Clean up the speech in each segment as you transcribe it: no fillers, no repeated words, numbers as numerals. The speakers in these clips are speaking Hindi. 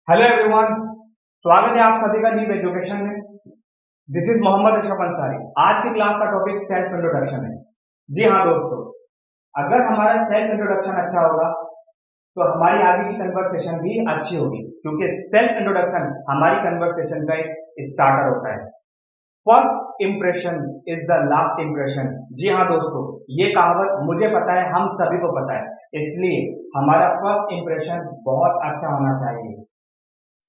हेलो एवरीवन, स्वागत है आप सभी का लीव एजुकेशन में। This is Mohammad Ashraf Ansari. आज की क्लास का टॉपिक सेल्फ इंट्रोडक्शन है। जी हाँ दोस्तों, अगर हमारा सेल्फ इंट्रोडक्शन अच्छा होगा तो हमारी आगे की कन्वर्सेशन भी अच्छी होगी, क्योंकि सेल्फ इंट्रोडक्शन हमारी कन्वर्सेशन का एक स्टार्टर होता है। First impression is the last impression. जी हाँ दोस्तों, ये कहावत मुझे पता है, हम सभी को पता है, इसलिए हमारा फर्स्ट इंप्रेशन बहुत अच्छा होना चाहिए।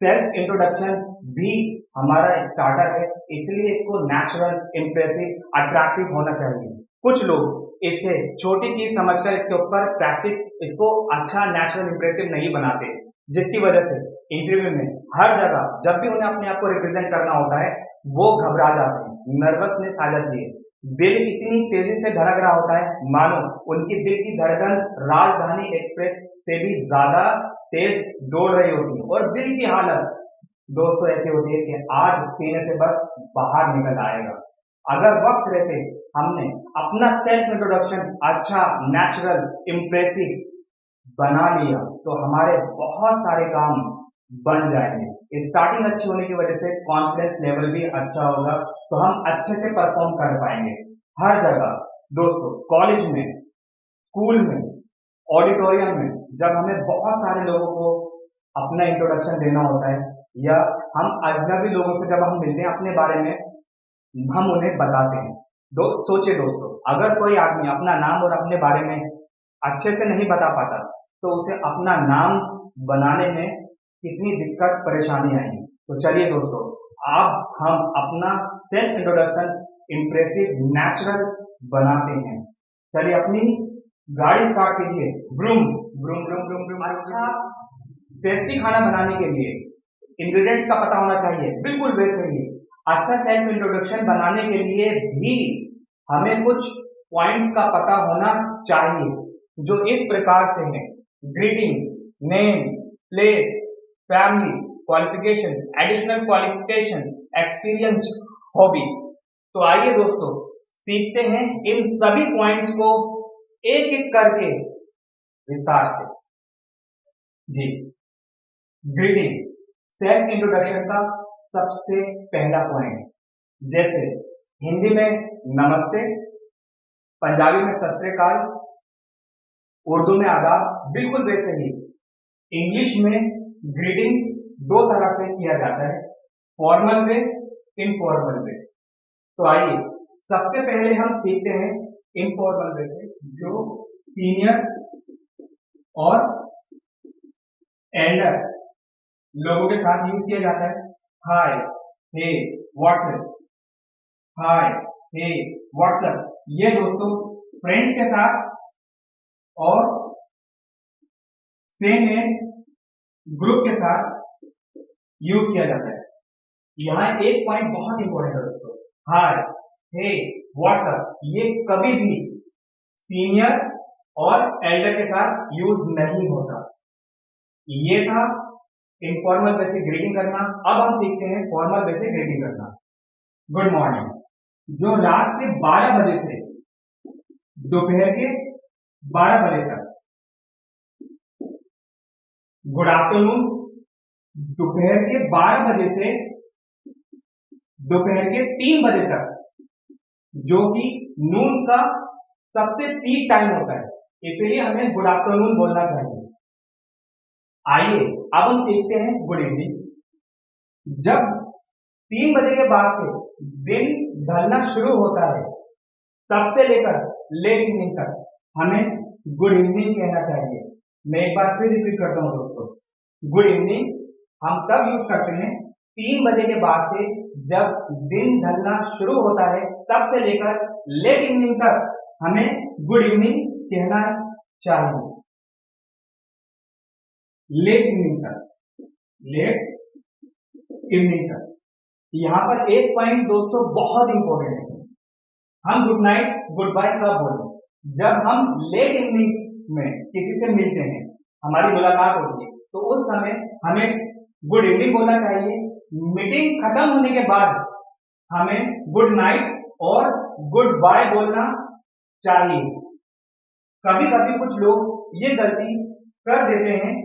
सेल्फ इंट्रोडक्शन भी हमारा स्टार्टर है, इसलिए इसको नेचुरल, इंप्रेसिव, अट्रैक्टिव होना चाहिए। कुछ लोग इसे छोटी चीज समझकर इसके ऊपर प्रैक्टिस इसको अच्छा, नेचुरल, इंप्रेसिव नहीं बनाते, जिसकी वजह से इंटरव्यू में हर जगह जब भी उन्हें अपने आप को रिप्रेजेंट करना होता है वो घबरा जाते हैं, नर्वसनेस आ जाती है। दिल इतनी तेजी से धड़क रहा होता है मानो उनकी दिल की धड़कन राजधानी एक्सप्रेस से भी ज्यादा तेज दौड़ रही होती है, और दिल की हालत दोस्तों ऐसी होती है कि आज सीने से बस बाहर निकल आएगा। अगर वक्त रहते हमने अपना सेल्फ इंट्रोडक्शन अच्छा, नेचुरल, इम्प्रेसिव बना लिया तो हमारे बहुत सारे काम बन जाएंगे। स्टार्टिंग अच्छी होने की वजह से कॉन्फिडेंस लेवल भी अच्छा होगा, तो हम अच्छे से परफॉर्म कर पाएंगे हर जगह। दोस्तों, कॉलेज में, स्कूल में, ऑडिटोरियम में जब हमें बहुत सारे लोगों को अपना इंट्रोडक्शन देना होता है, या हम अजनबी लोगों से जब हम मिलते हैं अपने बारे में हम उन्हें बताते हैं। सोचिए दोस्तों, अगर कोई आदमी अपना नाम और अपने बारे में अच्छे से नहीं बता पाता तो उसे अपना नाम बनाने में कितनी दिक्कत परेशानी आएगी। तो चलिए दोस्तों, अब हम अपना सेल्फ इंट्रोडक्शन इंप्रेसिव, नेचुरल बनाते हैं। चलिए अपनी गाड़ी स्टार्ट कीजिए। Vroom vroom vroom vroom vroom. अच्छा, टेस्टी खाना बनाने के लिए इंग्रेडिएंट्स का पता होना चाहिए, बिल्कुल वैसे ही अच्छा सेल्फ इंट्रोडक्शन बनाने के लिए भी हमें कुछ पॉइंट्स का पता होना चाहिए, जो इस प्रकार से हैं: greeting, name, place, family, qualification, additional qualification, experience, hobby. तो आइए दोस्तों सीखते हैं इन सभी पॉइंट्स को एक एक करके विस्तार से। जी, ग्रीटिंग सेल्फ इंट्रोडक्शन का सबसे पहला पॉइंट। जैसे हिंदी में नमस्ते, पंजाबी में सत श्री अकाल, उर्दू में आदाब, बिल्कुल वैसे ही इंग्लिश में ग्रीटिंग दो तरह से किया जाता है, फॉर्मल वे, इनफॉर्मल वे। तो आइए सबसे पहले हम सीखते हैं इनफॉर्मल वे से, जो सीनियर और एल्डर लोगों के साथ यूज किया जाता है। हाय, हे, व्हाट्सएप, हाय, हे, व्हाट्सएप, ये दोस्तों फ्रेंड्स के साथ और सेम एज ग्रुप के साथ यूज किया जाता है। यहाँ एक पॉइंट बहुत इंपॉर्टेंट है दोस्तों, हाय, हे, व्हाट्सएप, ये कभी भी सीनियर और एल्डर के साथ यूज नहीं होता। ये था इनफॉर्मल वे से ग्रीटिंग करना। अब हम सीखते हैं फॉर्मल वे से ग्रीटिंग करना। गुड मॉर्निंग, जो रात के 12 बजे से दोपहर के 12 बजे तक। गुड आफ्टरनून, दोपहर के 12 बजे से दोपहर के 3 बजे तक, जो कि नून का सबसे पीक टाइम होता है, इसलिए हमें गुड आफ्टरनून बोलना चाहिए। आइए अब हम सीखते हैं गुड इवनिंग। जब 3 बजे के बाद से दिन ढलना शुरू होता है तब से लेकर लेट इवनिंग तक हमें गुड इवनिंग कहना चाहिए। मैं एक बार फिर रिपीट करता हूं दोस्तों, गुड इवनिंग हम तब यूज करते हैं 3 बजे के बाद से, जब दिन ढलना शुरू होता है तब से लेकर लेट इवनिंग तक हमें गुड इवनिंग कहना चाहिए। लेट इवनिंग तक, लेट इवनिंग तक। यहां पर एक पॉइंट दोस्तों बहुत इंपॉर्टेंट है, हम गुड नाइट, गुड बाय कब बोलें? जब हम लेट इवनिंग में किसी से मिलते हैं, हमारी मुलाकात होती है, तो उस समय हमें गुड इवनिंग बोलना चाहिए। मीटिंग खत्म होने के बाद हमें गुड नाइट और गुड बाय बोलना चाहिए। कभी कभी कुछ लोग ये गलती कर देते हैं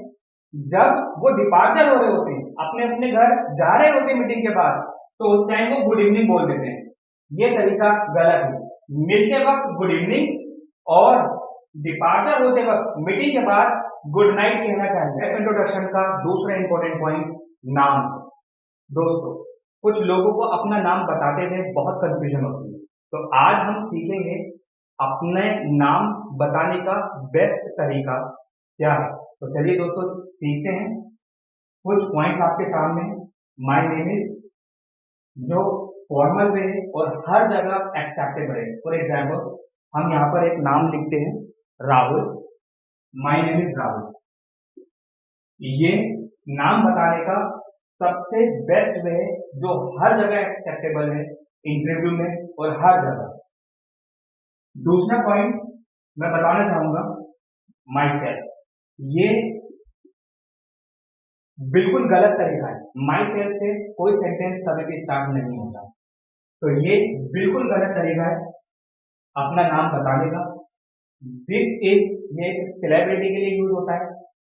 जब वो डिपार्चर हो रहे होते हैं, अपने अपने घर जा रहे होते हैं मीटिंग के बाद, तो उस टाइम वो गुड इवनिंग बोल देते हैं। ये तरीका गलत है। मिलते वक्त गुड इवनिंग और डिपार्चर होते वक्त मीटिंग के बाद गुड नाइट कहना चाहिए। इंट्रोडक्शन का दूसरा इंपॉर्टेंट पॉइंट, नाम। दोस्तों, कुछ लोगों को अपना नाम बताते हुए बहुत कंफ्यूजन होती है, तो आज हम सीखेंगे अपने नाम बताने का बेस्ट तरीका क्या है। तो चलिए दोस्तों सीखते हैं। कुछ पॉइंट्स आपके सामने। माय नेम इज, जो फॉर्मल वे है और हर जगह एक्सेप्टेबल है। फॉर एग्जाम्पल, हम यहाँ पर एक नाम लिखते हैं Rahul. My name is Rahul. ये नाम बताने का सबसे बेस्ट वे है, जो हर जगह एक्सेप्टेबल है, इंटरव्यू में और हर जगह। दूसरा पॉइंट मैं बताना चाहूंगा, माई सेल्फ। ये बिल्कुल गलत तरीका है। माई सेल्फ से कोई सेंटेंस कभी भी स्टार्ट नहीं होता, तो ये बिल्कुल गलत तरीका है अपना नाम बताने का। दिस इज, ये सेलिब्रिटी के लिए यूज होता है,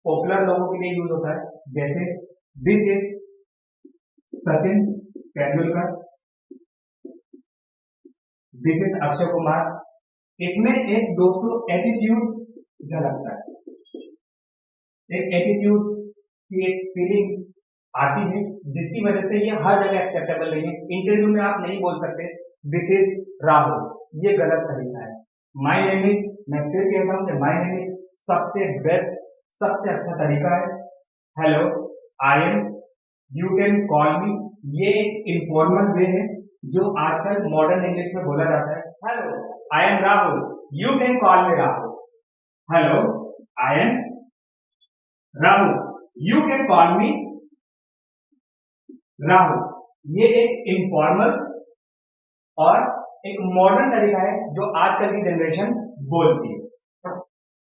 पॉपुलर लोगों के लिए यूज होता है। जैसे this is Sachin Tendulkar, this is Akshay Kumar. इसमें एक दोस्तों एटीट्यूड झलकता है, एक एटीट्यूड की एक फीलिंग आती है, जिसकी वजह से ये हर जगह एक्सेप्टेबल नहीं है। इंटरव्यू में आप नहीं बोल सकते दिस इज राहुल, ये गलत तरीका है। माय नेम इज, मैं फिर कहता हूं कि माय नेम इज सबसे बेस्ट, सबसे अच्छा तरीका है। Hello, I am, you can call मी, ये एक इनफॉर्मल वे है जो आजकल मॉडर्न इंग्लिश में बोला जाता है। Hello, I am Rahul, you can call me Rahul. Hello, I am Rahul, you can call मी राहुल। ये एक इनफॉर्मल और एक मॉडर्न तरीका है जो आजकल की जनरेशन बोलती है।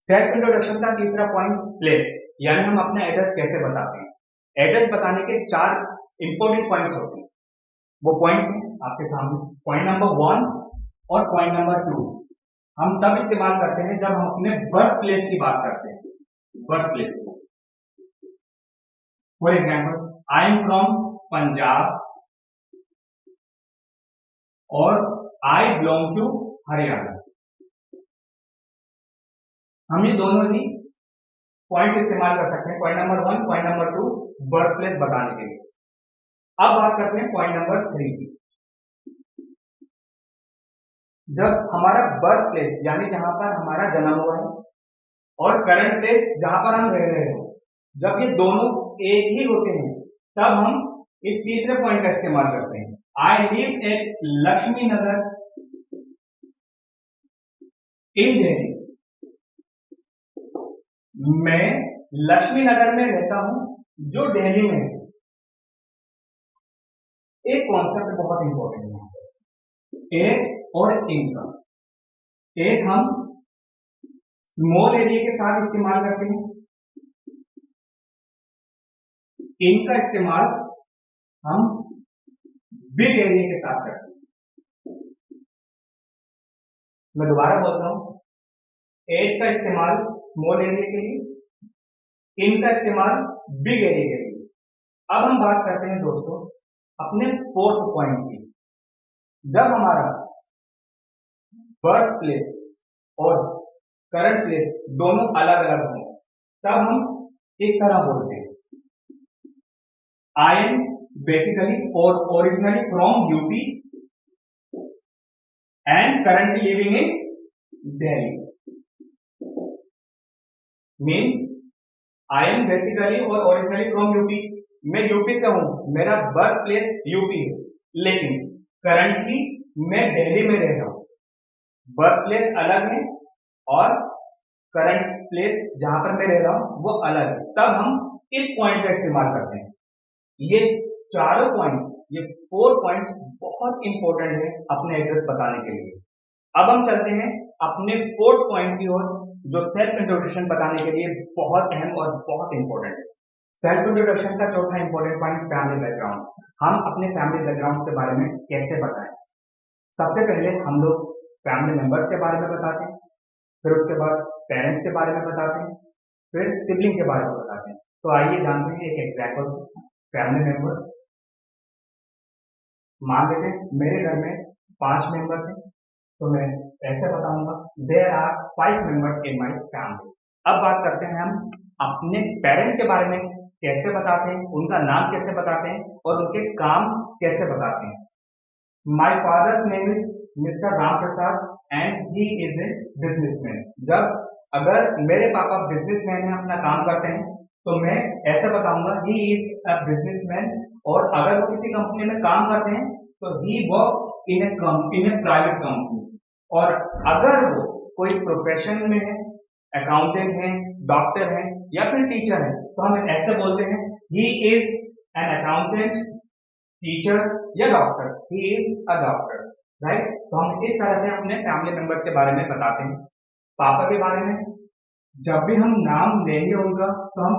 सेल्फ इंट्रोडक्शन का तीसरा पॉइंट, प्लेस, यानी हम अपना एड्रेस कैसे बताते हैं। एड्रेस बताने के 4 इंपॉर्टेंट पॉइंट्स होते हैं। वो पॉइंट्स हैं आपके सामने। पॉइंट नंबर 1 और पॉइंट नंबर 2 हम तब इस्तेमाल करते हैं जब हम अपने बर्थ प्लेस की बात करते हैं। Birth place, for example, I am from Punjab और आई बिलोंग टू हरियाणा। हम ये दोनों ही पॉइंट्स इस्तेमाल कर सकते हैं, point number 1, point number 2, birth place बताने के लिए। अब बात करते हैं पॉइंट नंबर 3 की। जब हमारा बर्थ प्लेस यानी जहां पर हमारा जन्म हुआ है और करंट प्लेस जहां पर हम रह रहे हैं, जब ये दोनों एक ही होते हैं, तब हम इस तीसरे पॉइंट का इस्तेमाल करते हैं। आई लिव एट लक्ष्मी नगर इन दिल्ली। मैं लक्ष्मी नगर में रहता हूं जो दिल्ली में है। एक कॉन्सेप्ट बहुत इंपॉर्टेंट है, एक और इनका। एक हम स्मॉल एरिया के साथ इस्तेमाल करते हैं, इनका इस्तेमाल हम बिग एरिया के साथ करते हैं। मैं दोबारा बोलता हूं, एट का इस्तेमाल स्मॉल एरिया के लिए, इनका इस्तेमाल बिग एरिया के लिए। अब हम बात करते हैं दोस्तों अपने 4th पॉइंट की। जब हमारा बर्थ प्लेस और करंट प्लेस दोनों अलग अलग हों, तब हम इस तरह बोलते हैं, आई एम बेसिकली और originally from UP and currently living in Delhi. Means I am basically और ओरिजिनली फ्रॉम यूपी, मैं यूपी से हूं, मेरा बर्थ प्लेस यूपी है, लेकिन करंटली मैं दिल्ली में रह रहा हूं। बर्थ प्लेस अलग है और करंट प्लेस जहां पर मैं रह रहा हूं वो अलग है, तब हम इस पॉइंट का इस्तेमाल करते हैं। ये चारों पॉइंट्स, ये 4 पॉइंट्स बहुत इंपॉर्टेंट है अपने एड्रेस बताने के लिए। अब हम चलते हैं अपने 4th पॉइंट की ओर, जो सेल्फ इंट्रोडक्शन बताने के लिए बहुत अहम और बहुत इंपॉर्टेंट है। सेल्फ इंट्रोडक्शन का चौथा इंपॉर्टेंट पॉइंट, फैमिली बैकग्राउंड। हम अपने फैमिली बैकग्राउंड के बारे में कैसे बताएं। सबसे पहले हम लोग फैमिली मेंबर्स के बारे में बताते हैं, फिर उसके बाद पेरेंट्स के बारे में बताते हैं, फिर सिबलिंग के बारे में बताते हैं। तो आइए जानते हैं एक एग्जाम्पल फैमिली मेंबर। मान लेते हैं मेरे घर में 5 मेंबर्स हैं, तो मैं ऐसे बताऊंगा there are 5 members in my family. अब बात करते हैं हम अपने पेरेंट्स के बारे में कैसे बताते हैं, उनका नाम कैसे बताते हैं और उनके काम कैसे बताते हैं। My father's name is mister Ram Prasad and he is a businessman. जब अगर मेरे पापा बिजनेसमैन हैं, अपना काम करते हैं, तो मैं ऐसे बताऊंगा ही इज अ बिजनेसमैन। और अगर वो किसी कंपनी में काम करते हैं तो he works in A private company. और अगर वो कोई प्रोफेशन में है, अकाउंटेंट है, डॉक्टर है या फिर टीचर है, तो हम ऐसे बोलते हैं he is an accountant, teacher या doctor, he is a doctor, right. तो हम इस तरह से अपने फैमिली मेंबर्स के बारे में बताते हैं। पापा के बारे में जब भी हम नाम लेंगे उनका, तो हम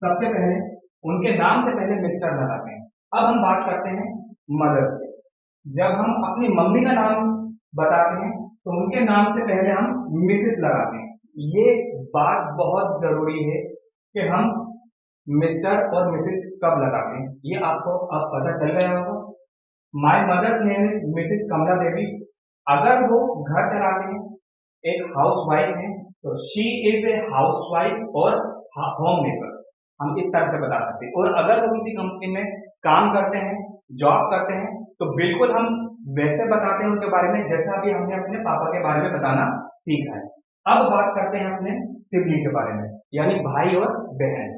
सबसे पहले उनके नाम से पहले मिस्टर लगाते हैं। अब हम बात करते हैं मदर से। जब हम अपनी मम्मी का नाम बताते हैं तो उनके नाम से पहले हम मिसेस लगाते हैं। ये बात बहुत जरूरी है कि हम मिस्टर और मिसेस कब लगाते हैं, ये आपको अब पता चल गया होगा। My mother's name is Mrs Kamala Devi. अगर वो घर चलाते हैं, एक हाउस वाइफ है, तो she is a house wife और होम मेकर, हम इस तरह से बता सकते हैं। और अगर वो किसी कंपनी में काम करते हैं, जॉब करते हैं, तो बिल्कुल हम वैसे बताते हैं उनके बारे में जैसा अभी हमने अपने पापा के बारे में बताना सीखा है। अब बात करते हैं अपने सिबलिंग के बारे में, यानी भाई और बहन।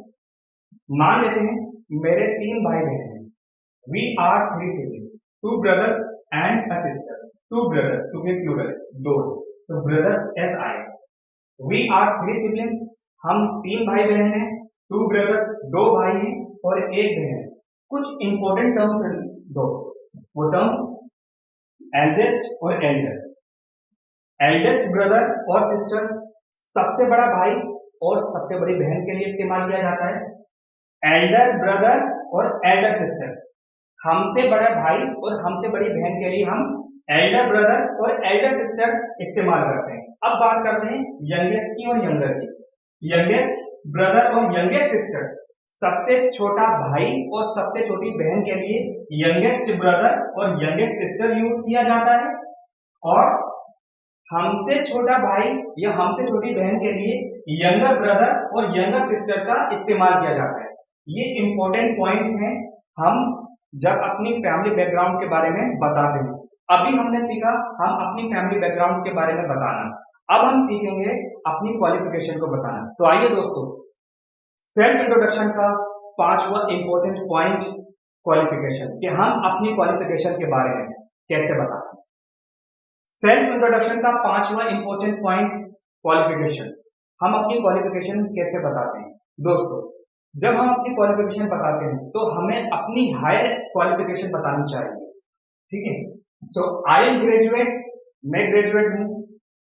मान लेते हैं मेरे 3 भाई बहन हैं। We are 3 sibling, 2 brothers and a sister। 2 brothers, to be plural, 2। तो brothers S I. We are 3 sibling, हम 3 भाई बहन हैं। 2 brothers, 2 भाई हैं और 1 बहन। कुछ इंपॉर्टेंट टर्म्स दो, वो टर्म्स एल्डेस्ट और एल्डर। एल्डेस्ट ब्रदर और सिस्टर सबसे बड़ा भाई और सबसे बड़ी बहन के लिए इस्तेमाल किया जाता है। एल्डर ब्रदर और एल्डर सिस्टर, हमसे बड़ा भाई और हमसे बड़ी बहन के लिए हम एल्डर ब्रदर और एल्डर सिस्टर इस्तेमाल करते हैं। अब बात करते हैं यंगेस्ट की और यंगर की। यंगेस्ट ब्रदर और यंगेस्ट सिस्टर, सबसे छोटा भाई और सबसे छोटी बहन के लिए यंगेस्ट ब्रदर और यंगेस्ट सिस्टर यूज किया जाता है। और हमसे छोटा भाई या हमसे छोटी बहन के लिए यंगर ब्रदर और यंगर सिस्टर का इस्तेमाल किया जाता है। ये इंपॉर्टेंट पॉइंट्स हैं हम जब अपनी फैमिली बैकग्राउंड के बारे में बताते हैं। अभी हमने सीखा हम अपनी फैमिली बैकग्राउंड के बारे में बताना, अब हम सीखेंगे अपनी क्वालिफिकेशन को बताना। तो आइए दोस्तों, सेल्फ इंट्रोडक्शन का 5वां इंपॉर्टेंट पॉइंट क्वालिफिकेशन, कि हम अपनी क्वालिफिकेशन के बारे में कैसे बताते हैं। सेल्फ इंट्रोडक्शन का 5वां इंपॉर्टेंट पॉइंट क्वालिफिकेशन, हम अपनी क्वालिफिकेशन कैसे बताते हैं। दोस्तों, जब हम अपनी क्वालिफिकेशन बताते हैं तो हमें अपनी हायर क्वालिफिकेशन बतानी चाहिए, ठीक है। सो आई एम ग्रेजुएट, मैं ग्रेजुएट हूँ।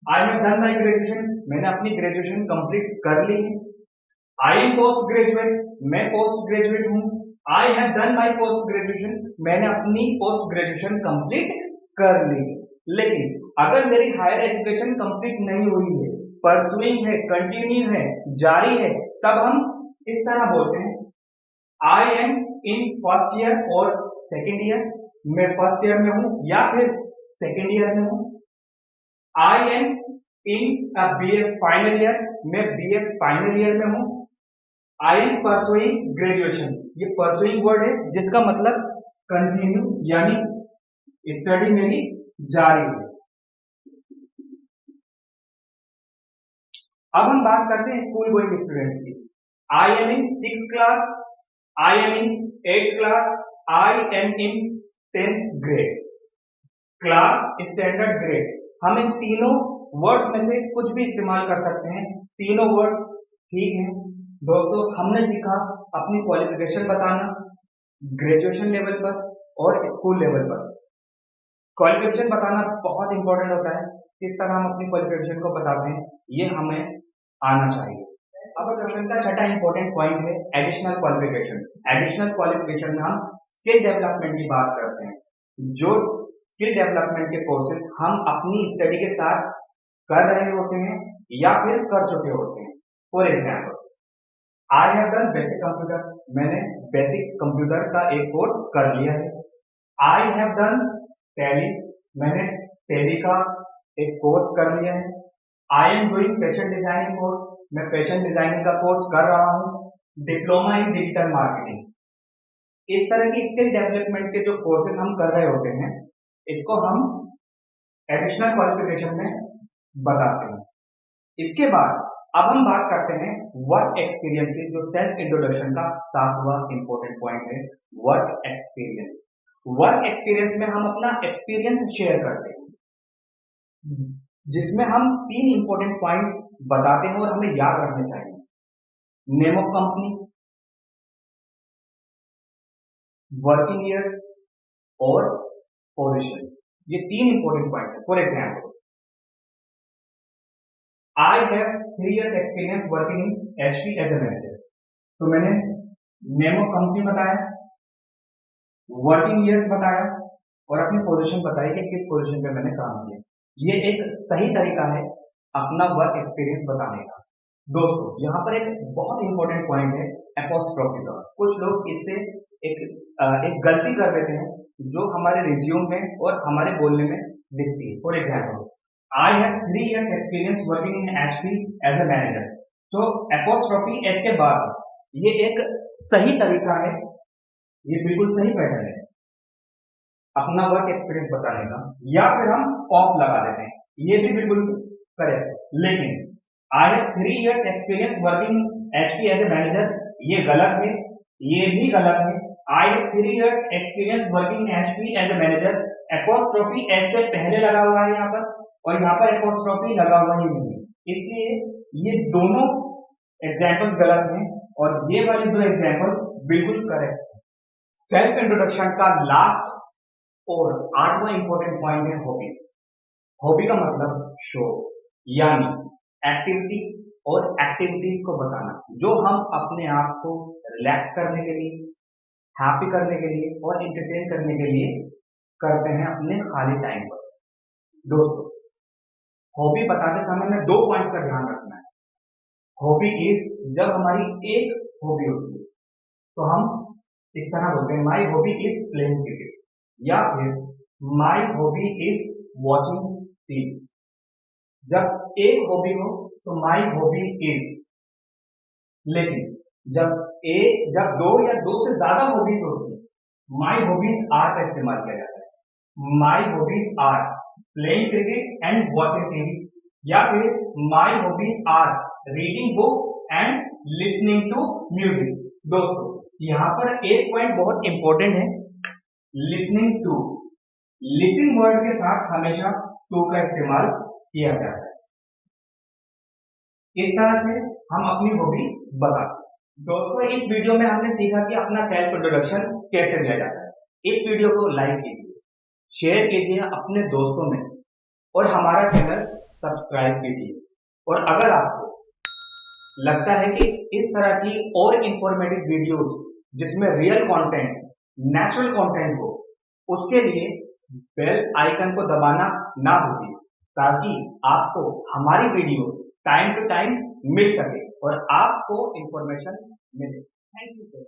I have done my graduation, मैंने अपनी ग्रेजुएशन कंप्लीट कर ली है। आई एम पोस्ट ग्रेजुएट, मैं पोस्ट ग्रेजुएट हूँ। I have done my post graduation, मैंने अपनी पोस्ट ग्रेजुएशन कंप्लीट कर ली है। लेकिन अगर मेरी हायर एजुकेशन कंप्लीट नहीं हुई है, परसुइंग है, कंटिन्यू है, जारी है, तब हम इस तरह बोलते हैं I am in first year और सेकेंड ईयर, मैं फर्स्ट ईयर में हूं या फिर सेकेंड ईयर में हूं। I am in BA final year, मैं बीए फाइनल ईयर में हूं। आई एम परसुइंग ग्रेजुएशन, ये परसुइंग वर्ड है जिसका मतलब कंटिन्यू, यानी स्टडी मेरी जारी है। अब हम बात करते हैं स्कूल गोइंग स्टूडेंट्स की। I am in 6th class, I am in 8th class, I am in 10th grade. Class, standard, grade, हम इन तीनों वर्ड्स में से कुछ भी इस्तेमाल कर सकते हैं, तीनों वर्ड्स ठीक हैं। दोस्तों, हमने सीखा अपनी क्वालिफिकेशन बताना ग्रेजुएशन लेवल पर और स्कूल लेवल पर। क्वालिफिकेशन बताना बहुत इंपॉर्टेंट होता है, किस तरह हम अपनी क्वालिफिकेशन को बताते हैं ये हमें आना चाहिए। अब क्वेश्चन का छठा इंपॉर्टेंट पॉइंट है एडिशनल क्वालिफिकेशन। एडिशनल क्वालिफिकेशन में हम स्किल डेवलपमेंट की बात करते हैं, जो स्किल डेवलपमेंट के कोर्सेज हम अपनी स्टडी के साथ कर रहे होते हैं या फिर कर चुके होते हैं। For example, I have done basic computer, मैंने बेसिक कंप्यूटर का एक कोर्स कर लिया है। आई हैव डन टैली, मैंने टैली का एक कोर्स कर लिया है। I am doing fashion designing course, मैं फैशन डिजाइनिंग का कोर्स कर रहा हूँ। डिप्लोमा इन डिजिटल मार्केटिंग, इस तरह की स्किल डेवलपमेंट के जो कोर्सेज हम कर रहे होते हैं, इसको हम एडिशनल क्वालिफिकेशन में बताते हैं। इसके बाद अब हम बात करते हैं वर्क एक्सपीरियंस की, जो सेल्फ इंट्रोडक्शन का 7वां इंपॉर्टेंट पॉइंट है, वर्क एक्सपीरियंस। वर्क एक्सपीरियंस में हम अपना एक्सपीरियंस शेयर करते हैं, जिसमें हम 3 इंपॉर्टेंट पॉइंट बताते हैं और हमें याद रखने चाहिए। Name of company, working years और पोजीशन, ये 3 इंपॉर्टेंट पॉइंट है। For example, I have 3 years experience working in HP as a manager, तो मैंने नेम ऑफ कंपनी बताया, वर्किंग ईयर्स बताया और अपनी पोजीशन बताई कि किस पोजीशन पे मैंने काम किया। ये एक सही तरीका है अपना वर्क एक्सपीरियंस बताने का। दोस्तों, यहाँ पर एक बहुत इंपॉर्टेंट पॉइंट है एपोस्ट्रोफी का। कुछ लोग इससे एक गलती कर देते हैं जो हमारे रिज्यूम में और हमारे बोलने में दिखती है। For example, I have 3 years experience working in HP as a manager. तो एपोस्ट्रोफी एस के बाद ये एक सही तरीका है, ये बिल्कुल सही पैटर्न है अपना वर्क एक्सपीरियंस बताने का। या फिर हम ऑफ लगा देते हैं, ये भी बिल्कुल करेक्ट। लेकिन I have 3 years experience working HP as a manager, ये गलत है, ये भी गलत है। I have 3 years experience working in HP as a manager, apostrophe S से पहले लगा हुआ है यहाँ पर, और यहाँ पर एपोस्ट्रोफी लगा हुआ ही नहीं है, इसलिए ये दोनों एग्जाम्पल्स गलत हैं और ये वाली 2 एग्जाम्पल्स बिल्कुल करेक्ट है। सेल्फ इंट्रोडक्शन का लास्ट और 8वां इंपॉर्टेंट पॉइंट है हॉबी। हॉबी का मतलब शौक, यानी एक्टिविटी और एक्टिविटीज को बताना जो हम अपने आप को रिलैक्स करने के लिए, हैप्पी करने के लिए और एंटरटेन करने के लिए करते हैं अपने खाली टाइम पर। दोस्तों, हॉबी बताते समय में 2 पॉइंट्स का ध्यान रखना है। हॉबी इज, जब हमारी एक हॉबी होती है तो हम इस तरह बोलते हैं my hobby is playing cricket, या फिर my hobby is watching TV. जब एक हॉबी हो तो माई हॉबी इज, लेकिन जब 2 या 2 से ज्यादा हॉबीज होती है, माई हॉबीज आर का इस्तेमाल किया जाता है। My hobbies are playing cricket and watching TV, या फिर my hobbies are reading book and listening to music. दोस्तों, यहाँ पर एक पॉइंट बहुत इंपॉर्टेंट है, लिसनिंग टू। लिसनिंग वर्ड के साथ हमेशा टू का इस्तेमाल किया जाता है। इस तरह से हम अपनी हॉबी बताते हैं। दोस्तों, इस वीडियो में हमने सीखा कि अपना सेल्फ इंट्रोडक्शन कैसे दिया जाता है। इस वीडियो को लाइक कीजिए, शेयर कीजिए अपने दोस्तों में और हमारा चैनल सब्सक्राइब कीजिए। और अगर आपको लगता है कि इस तरह की और इंफॉर्मेटिव वीडियोस जिसमें रियल कंटेंट, नेचुरल कंटेंट हो, उसके लिए बेल आइकन को दबाना ना भूलिए, ताकि आपको हमारी वीडियो टाइम टू टाइम मिल सके और आपको इंफॉर्मेशन मिले। Thank you sir.